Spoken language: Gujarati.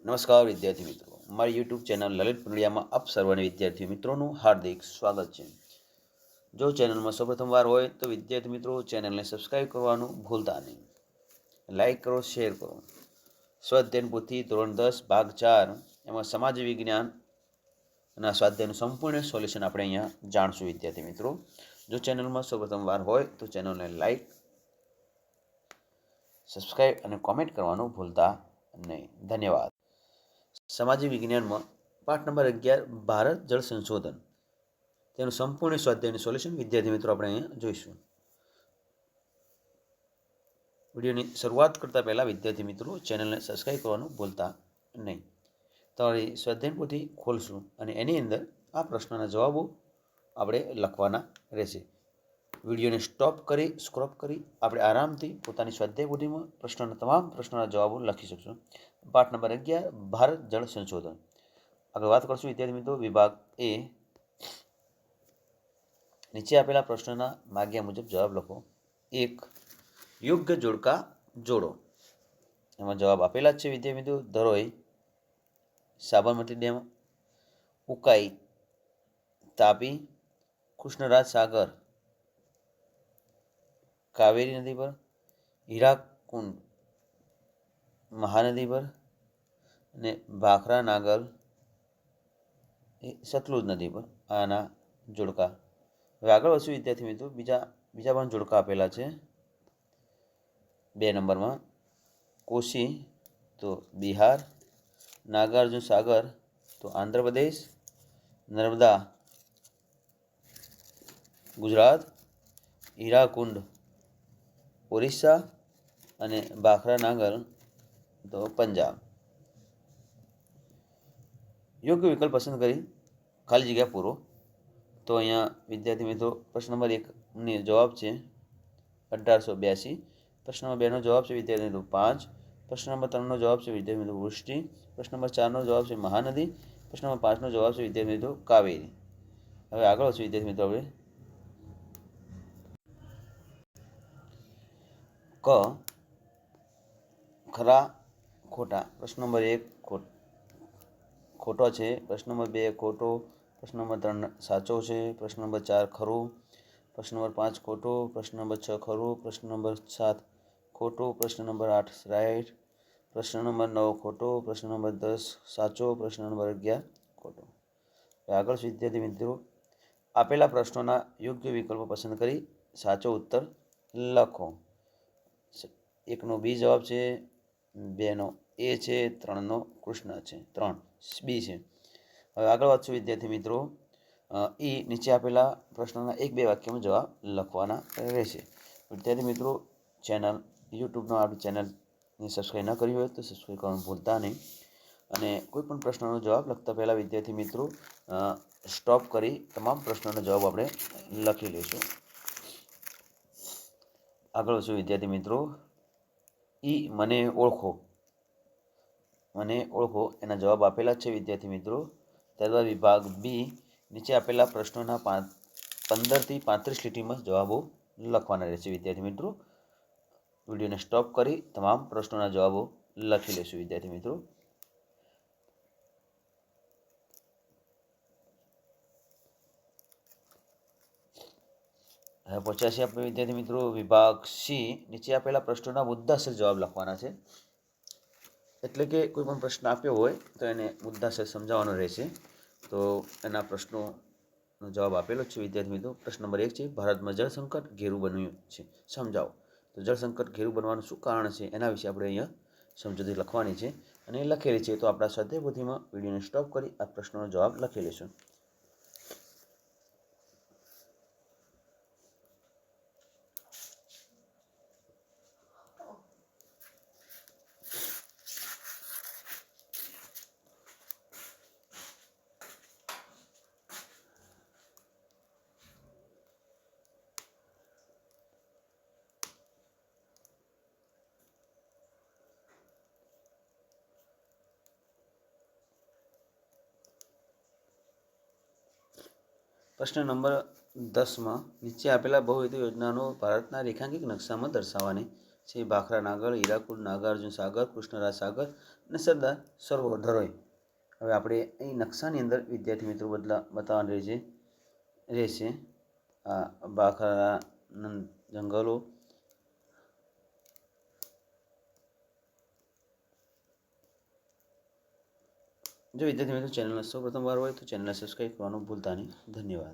નમસ્કાર વિદ્યાર્થી મિત્રો, મારી યુટ્યુબ ચેનલ લલિત પુનડિયામાં આપ સર્વને વિદ્યાર્થી મિત્રોનું હાર્દિક સ્વાગત છે। જો ચેનલમાં સૌપ્રથમવાર હોય તો વિદ્યાર્થી મિત્રો ચેનલને સબસ્ક્રાઇબ કરવાનું ભૂલતા નહીં, લાઇક કરો, શેર કરો। સ્વાધ્યાય પોથી ધોરણ 10 ભાગ 4 એમાં સમાજ વિજ્ઞાનના સ્વાધ્યાયનું સંપૂર્ણ સોલ્યુશન આપણે અહીંયા જાણશું વિદ્યાર્થી મિત્રો। જો ચેનલમાં સૌપ્રથમવાર હોય તો ચેનલને લાઇક, સબસ્ક્રાઇબ અને કોમેન્ટ કરવાનું ભૂલતા નહીં। ધન્યવાદ। સામાજિક વિજ્ઞાનમાં પાઠ નંબર 11 ભારત જળ સંશોધન તેનું સંપૂર્ણ સ્વાધ્યાયનું સોલ્યુશન વિદ્યાર્થી મિત્રો આપણે અહીંયા જોઈશું। વિડીયોની શરૂઆત કરતા પહેલાં વિદ્યાર્થી મિત્રો ચેનલને સબસ્ક્રાઇબ કરવાનું ભૂલતા નહીં। તમારી સ્વાધ્યાય પોથી ખોલશું અને એની અંદર આ પ્રશ્નના જવાબો આપણે લખવાના રહેશે। વિડીયોને સ્ટોપ કરી સ્ક્રોપ કરી આપણે આરામથી પોતાની સ્વાધ્યાય પોથીમાં તમામ પ્રશ્નોના જવાબો લખી શકશું। પાઠ નંબર 11 ભારત જળ સંશોધન આગળ વાત કરશું વિદ્યાર્થી મિત્રો। વિભાગ એ, નીચે આપેલા પ્રશ્નના માગ્યા મુજબ જવાબ લખો। 1, યોગ્ય જોડકા જોડો। એમાં જવાબ આપેલા જ છે વિદ્યાર્થી મિત્રો। ધરોઈ, સાબરમતી ડેમ, ઉકાઈ, તાપી, કૃષ્ણરાજ સાગર, કાવેરી નદી પર, હીરાકુંડ મહાનદી પર અને ભાખરા નાગર એ સતલુજ નદી પર આના જોડકા। હવે આગળ વધશું વિદ્યાર્થી મિત્રો। બીજા પણ જોડકા આપેલા છે 2 નંબરમાં। કોસી તો બિહાર, નાગાર્જુન સાગર તો આંધ્રપ્રદેશ, નર્મદા ગુજરાત, હીરાકુંડ ઓરિસ્સા અને ભાખરા નાગર તો પંજાબ। યોગ્ય વિકલ્પ પસંદ કરી ખાલી જગ્યા પૂરો। તો અહીંયા વિદ્યાર્થી મિત્રો પ્રશ્ન નંબર 1 ની જવાબ છે 1882। પ્રશ્ન નંબર 2 નો જવાબ છે વિદ્યાર્થી મિત્રો 5। પ્રશ્ન નંબર 3 નો જવાબ છે વિદ્યાર્થી મિત્રો વૃષ્ટિ। પ્રશ્ન નંબર 4 નો જવાબ છે મહાનદી। પ્રશ્ન નંબર 5 નો જવાબ છે વિદ્યાર્થી મિત્રો કાવેરી। હવે આગળ વધશું વિદ્યાર્થી મિત્રો આપણે ક, ખરા ખોટા। પ્રશ્ન નંબર 1 ખોટો છે, પ્રશ્ન નંબર 2 ખોટો, પ્રશ્ન નંબર 3 સાચો છે, પ્રશ્ન નંબર 4 ખરું, પ્રશ્ન નંબર 5 ખોટો, પ્રશ્ન નંબર 6 ખરું, પ્રશ્ન નંબર 7 ખોટો, પ્રશ્ન નંબર 8 રાઈટ, પ્રશ્ન નંબર 9 ખોટો, પ્રશ્ન નંબર 10 સાચો, પ્રશ્ન નંબર 11 ખોટો। આગળ વિદ્યાર્થી મિત્રો આપેલા પ્રશ્નોના યોગ્ય વિકલ્પો પસંદ કરી સાચો ઉત્તર લખો। 1 નો બી જવાબ છે, 2 નો એ છે, 3 નો કૃષ્ણ છે, 3 બી છે। હવે આગળ વધશું વિદ્યાર્થી મિત્રો। નીચે આપેલા પ્રશ્નોના 1-2 વાક્યમાં જવાબ લખવાના રહેશે। વિદ્યાર્થી મિત્રો યુટ્યુબનો આપણી ચેનલની સબસ્ક્રાઈબ ન કરી હોય તો સબસ્ક્રાઈબ કરવાનું ભૂલતા નહીં। અને કોઈ પણ પ્રશ્નનો જવાબ લખતા પહેલાં વિદ્યાર્થી મિત્રો સ્ટોપ કરી તમામ પ્રશ્નોનો જવાબ આપણે લખી લઈશું। આગળ વધશું વિદ્યાર્થી મિત્રો। મને ઓળખો, મને ઓળખો એના જવાબ આપેલા છે વિદ્યાર્થી મિત્રો। ત્યારબાદ વિભાગ બી, નીચે આપેલા પ્રશ્નોના 15 થી 35 લીટીમાં જવાબો લખવાના રહેશે વિદ્યાર્થી મિત્રો। વિડીયોને સ્ટોપ કરી તમામ પ્રશ્નોના જવાબો લખી લઈશું વિદ્યાર્થી મિત્રો। હવે પહોંચ્યા છીએ આપણે વિદ્યાર્થી મિત્રો વિભાગ સી, નીચે આપેલા પ્રશ્નોના મુદ્દાસર જવાબ લખવાના છે। એટલે કે કોઈ પણ પ્રશ્ન આપ્યો હોય તો એને મુદ્દાસર સમજાવવાનો રહેશે। તો એના પ્રશ્નોનો જવાબ આપેલો છે વિદ્યાર્થી મિત્રો। પ્રશ્ન નંબર 1 છે, ભારતમાં જળ સંકટ ઘેરું બન્યું છે, સમજાવો। તો જળ સંકટ ઘેરું બનવાનું શું કારણ છે એના વિશે આપણે અહીંયા સમજૂતી લખવાની છે અને એ લખેલી છે। તો આપણા સ્વાધ્યાય પોથીમાં વિડીયોને સ્ટોપ કરી આ પ્રશ્નોનો જવાબ લખી લઈશું। પ્રશ્ન નંબર 10માં નીચે આપેલા બહુહેતુ યોજનાનો ભારતના રેખાંકિત નકશામાં દર્શાવવાની છે ભાખરા નાગર, હીરાકુડ નાગાર્જુન સાગર, કૃષ્ણરાજ સાગર અને સરદાર સરોવર ધરોઈ. હવે આપણે અહીં નકશાની અંદર વિદ્યાર્થી મિત્રો બતાવવાનું રહેશે આ ભાખરા જંગલો. જો વિદ્યાર્થી મિત્રો ચેનલને સૌ પ્રથમવાર હોય તો ચેનલને સબસ્ક્રાઈબ કરવાનું ભૂલતા નહીં. ધન્યવાદ.